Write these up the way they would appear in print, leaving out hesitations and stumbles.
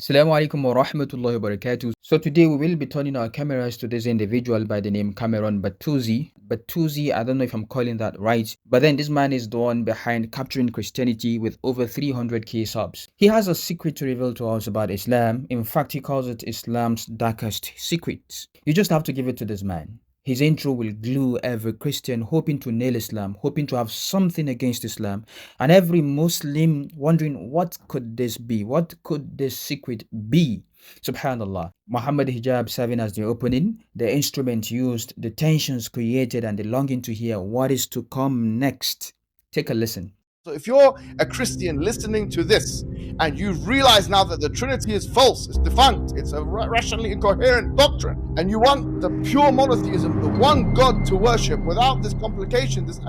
Assalamu alaikum wa rahmatullahi wa barakatuh. So today we will be turning our cameras to this individual by the name Cameron Batuzi. Batuzi, I don't know if I'm calling that right, but then this man is the one behind capturing Christianity with over 300k subs. He has a secret to reveal to us about Islam. In fact, he calls it Islam's darkest secrets. You just have to give it to this man. His intro will glue every Christian hoping to nail Islam, hoping to have something against Islam, and every Muslim wondering what could this be? What could this secret be? Subhanallah. Muhammad hijab serving as the opening, the instrument used, the tensions created, and the longing to hear what is to come next. Take a listen. So if you're a Christian listening to this and you realize now that the Trinity is false, it's defunct, it's a rationally incoherent doctrine, and you want the pure monotheism, the one God to worship without this complication, this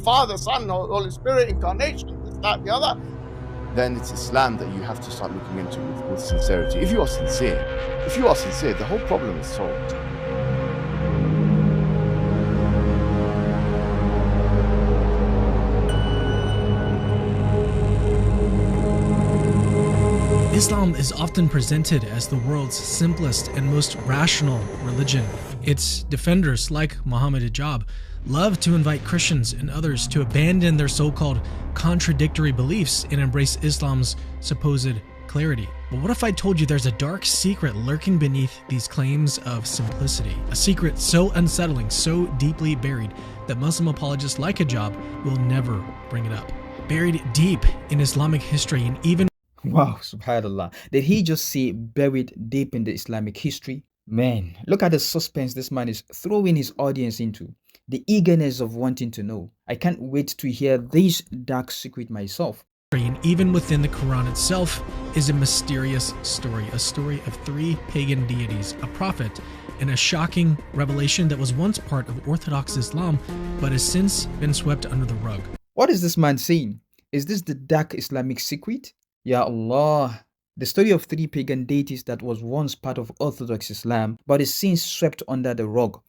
Father, Son, or Holy Spirit, incarnation, this, that, the other, then it's Islam that you have to start looking into with sincerity. If you are sincere, the whole problem is solved. Islam is often presented as the world's simplest and most rational religion. Its defenders, like Muhammad hijab, love to invite Christians and others to abandon their so-called contradictory beliefs and embrace Islam's supposed clarity. But what if I told you there's a dark secret lurking beneath these claims of simplicity? A secret so unsettling, so deeply buried, that Muslim apologists like hijab will never bring it up. Buried deep in Islamic history and even Wow, subhanallah. Did he just say buried deep in the Islamic history? Man, look at the suspense this man is throwing his audience into. The eagerness of wanting to know. I can't wait to hear this dark secret myself. and even within the Quran itself is a mysterious story, a story of three pagan deities, a prophet, and a shocking revelation that was once part of Orthodox Islam, but has since been swept under the rug. What is this man saying? Is this the dark Islamic secret? Ya Allah. The story of three pagan deities that was once part of Orthodox Islam, but is since swept under the rug.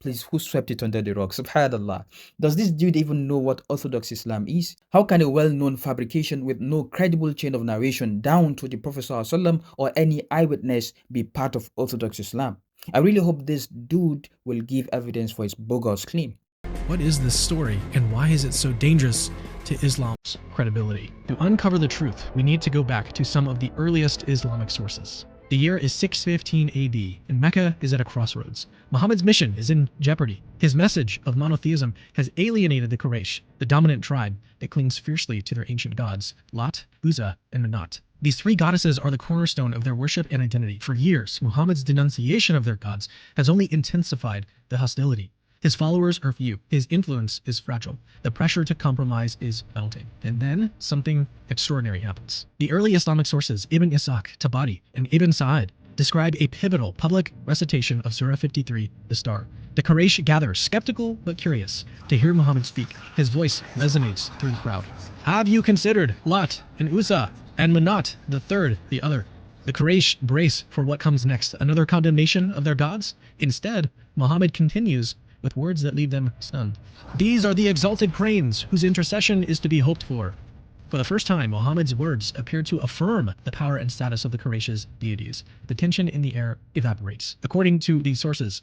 Please, who swept it under the rug? Subhanallah. Does this dude even know what Orthodox Islam is? How can a well-known fabrication with no credible chain of narration down to the Prophet ﷺ or any eyewitness be part of Orthodox Islam? I really hope this dude will give evidence for his bogus claim. What is this story, and why is it so dangerous to Islam's credibility? To uncover the truth, we need to go back to some of the earliest Islamic sources. The year is 615 AD, and Mecca is at a crossroads. Muhammad's mission is in jeopardy. His message of monotheism has alienated the Quraysh, the dominant tribe that clings fiercely to their ancient gods, Lat, Uzza, and Manat. These three goddesses are the cornerstone of their worship and identity. For years, Muhammad's denunciation of their gods has only intensified the hostility. His followers are few. His influence is fragile. The pressure to compromise is mounting. And then something extraordinary happens. The early Islamic sources, Ibn Ishaq, Tabari, and Ibn Sa'id, describe a pivotal public recitation of Surah 53, the Star. The Quraysh gather, skeptical but curious, to hear Muhammad speak. His voice resonates through the crowd. Have you considered Lat and Uzza and Manat, the third, the other? The Quraysh brace for what comes next, another condemnation of their gods? Instead, Muhammad continues with words that leave them stunned. These are the exalted cranes whose intercession is to be hoped for. For the first time, Muhammad's words appear to affirm the power and status of the Quraysh's deities. The tension in the air evaporates. According to these sources,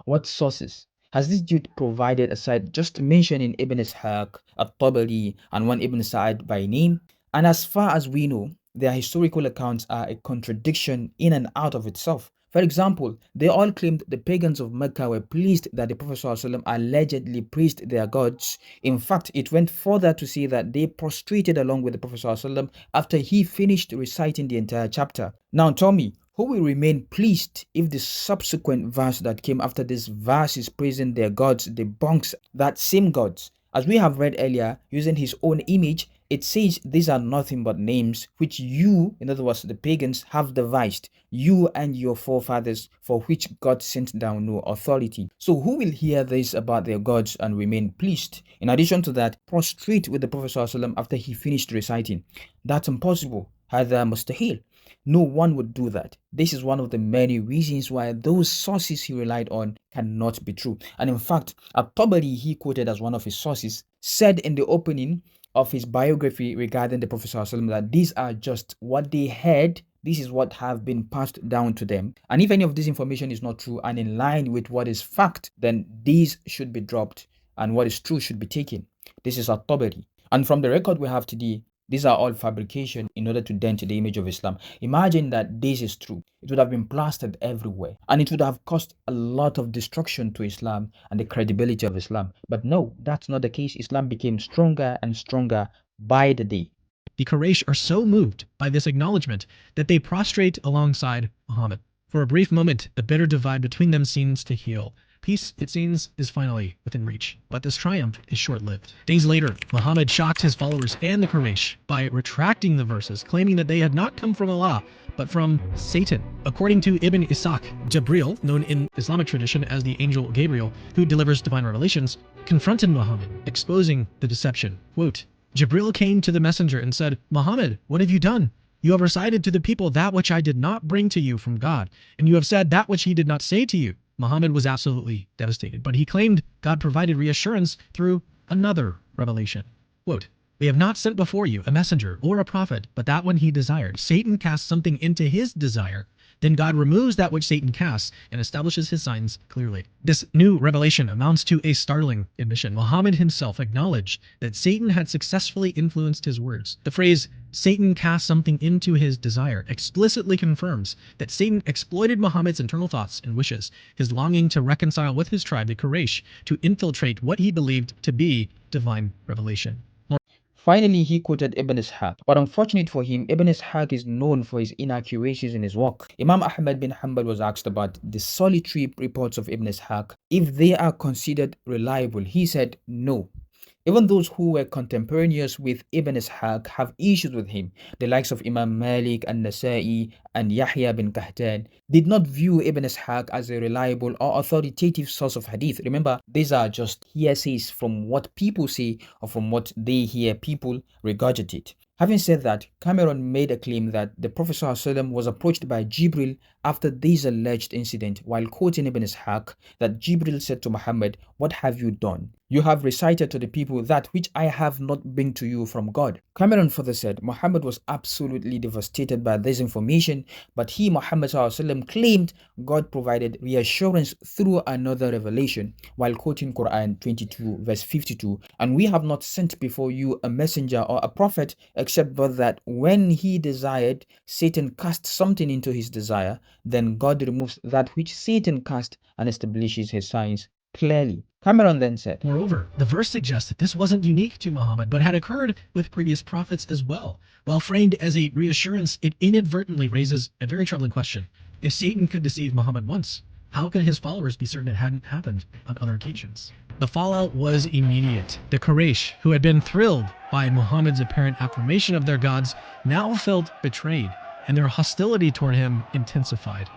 What sources? Has this dude provided aside just mentioning Ibn Ishaq, At-Tabari, and one Ibn Sa'id by name? And as far as we know, their historical accounts are a contradiction in and out of itself. For example, they all claimed the pagans of Mecca were pleased that the Prophet ﷺ allegedly praised their gods. In fact, it went further to say that they prostrated along with the Prophet ﷺ after he finished reciting the entire chapter. Now tell me, who will remain pleased if the subsequent verse that came after this verse is praising their gods debunks that same gods? As we have read earlier, using his own image, it says these are nothing but names which you, in other words, the pagans, have devised, you and your forefathers, for which God sent down no authority. So who will hear this about their gods and remain pleased? In addition to that, prostrate with the Prophet ﷺ after he finished reciting. That's impossible. هذا مستحيل. No one would do that. This is one of the many reasons why those sources he relied on cannot be true. And in fact, At-Tabari, he quoted as one of his sources, said in the opening of his biography regarding the Prophet ﷺ, that these are just what they heard. This is what have been passed down to them. And if any of this information is not true and in line with what is fact, then these should be dropped and what is true should be taken. This is at-Tabari. And from the record we have today, these are all fabrication in order to dent the image of Islam. Imagine that this is true. It would have been plastered everywhere and it would have caused a lot of destruction to Islam and the credibility of Islam. But no, that's not the case. Islam became stronger and stronger by the day. The Quraysh are so moved by this acknowledgement that they prostrate alongside Muhammad. For a brief moment, the bitter divide between them seems to heal. Peace, it seems, is finally within reach. But this triumph is short-lived. Days later, Muhammad shocked his followers and the Quraysh by retracting the verses, claiming that they had not come from Allah, but from Satan. According to Ibn Ishaq, Jibril, known in Islamic tradition as the angel Gabriel, who delivers divine revelations, confronted Muhammad, exposing the deception. Quote, Jibril came to the messenger and said, Muhammad, what have you done? You have recited to the people that which I did not bring to you from God, and you have said that which he did not say to you. Muhammad was absolutely devastated, but he claimed God provided reassurance through another revelation. Quote, we have not sent before you a messenger or a prophet, but that when he desired, Satan cast something into his desire. Then God removes that which Satan casts and establishes his signs clearly. This new revelation amounts to a startling admission. Muhammad himself acknowledged that Satan had successfully influenced his words. The phrase, Satan cast something into his desire, explicitly confirms that Satan exploited Muhammad's internal thoughts and wishes, his longing to reconcile with his tribe, the Quraysh, to infiltrate what he believed to be divine revelation. Finally, he quoted Ibn Ishaq, but unfortunate for him, Ibn Ishaq is known for his inaccuracies in his work. Imam Ahmad bin Hanbal was asked about the solitary reports of Ibn Ishaq, if they are considered reliable. He said no. Even those who were contemporaneous with Ibn Ishaq have issues with him. The likes of Imam Malik and Nasa'i and Yahya bin Kahtan did not view Ibn Ishaq as a reliable or authoritative source of hadith. Remember, these are just hearsays from what people say or from what they hear people regurgitate. Having said that, Cameron made a claim that the Prophet ﷺ was approached by Jibril after this alleged incident while quoting Ibn Ishaq that Jibril said to Muhammad, what have you done? You have recited to the people that which I have not bring to you from God. Cameron further said Muhammad was absolutely devastated by this information, but he, Muhammad ﷺ, claimed God provided reassurance through another revelation while quoting Quran 22 verse 52, and we have not sent before you a messenger or a prophet except but that when he desired, Satan cast something into his desire, then God removes that which Satan cast and establishes his signs clearly. Cameron then said, moreover, the verse suggests that this wasn't unique to Muhammad, but had occurred with previous prophets as well. While framed as a reassurance, it inadvertently raises a very troubling question. If Satan could deceive Muhammad once, how could his followers be certain it hadn't happened on other occasions? The fallout was immediate. The Quraysh, who had been thrilled by Muhammad's apparent affirmation of their gods, now felt betrayed, and their hostility toward him intensified.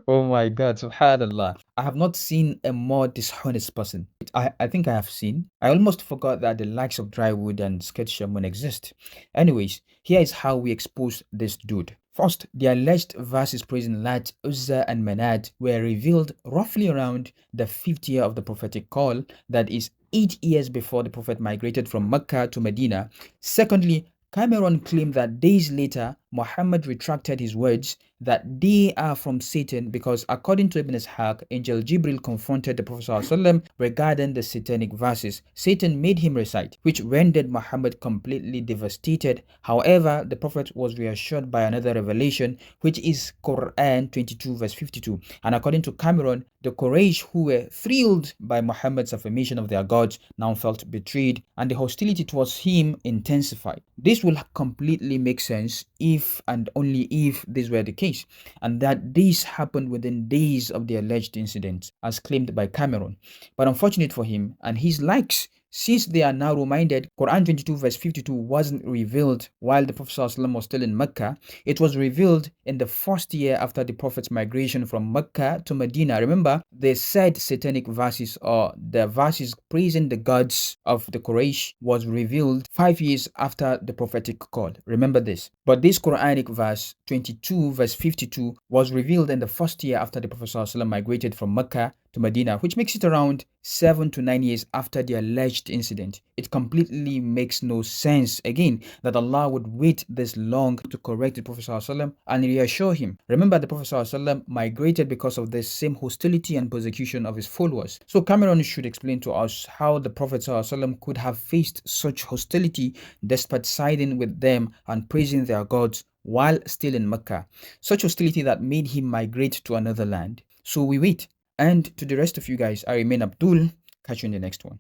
oh my God, subhanallah. I have not seen a more dishonest person. I think I have seen. I almost forgot that the likes of Drywood and Sketch Shaman exist. Anyways, here is how we expose this dude. First, the alleged verses praising Lat, Uzza, and Manat were revealed roughly around the 5th year of the prophetic call, that is 8 years before the prophet migrated from Mecca to Medina. Secondly, Cameron claimed that days later, Muhammad retracted his words that they are from Satan because according to Ibn Ishaq, Angel Jibril confronted the Prophet ﷺ regarding the satanic verses. Satan made him recite, which rendered Muhammad completely devastated. However, the Prophet was reassured by another revelation, which is Quran 22 verse 52. And according to Cameron, the Quraysh who were thrilled by Muhammad's affirmation of their gods now felt betrayed and the hostility towards him intensified. This will completely make sense if and only if this were the case, and that this happened within days of the alleged incident, as claimed by Cameron. But unfortunate for him and his likes, since they are now reminded, Quran 22 verse 52 wasn't revealed while the Prophet ﷺ was still in Mecca. It was revealed in the first year after the Prophet's migration from Mecca to Medina. Remember, they said satanic verses or the verses praising the gods of the Quraysh was revealed 5 years after the prophetic call. Remember this. But this Quranic verse 22 verse 52 was revealed in the first year after the Prophet ﷺ migrated from Mecca to Medina, which makes it around 7 to 9 years after the alleged incident. It completely makes no sense, again, that Allah would wait this long to correct the Prophet ﷺ and reassure him. Remember, the Prophet ﷺ migrated because of the same hostility and persecution of his followers. So Cameron should explain to us how the Prophet ﷺ could have faced such hostility despite siding with them and praising their gods while still in Mecca. Such hostility that made him migrate to another land. So we wait. And to the rest of you guys, I remain Abdul. Catch you in the next one.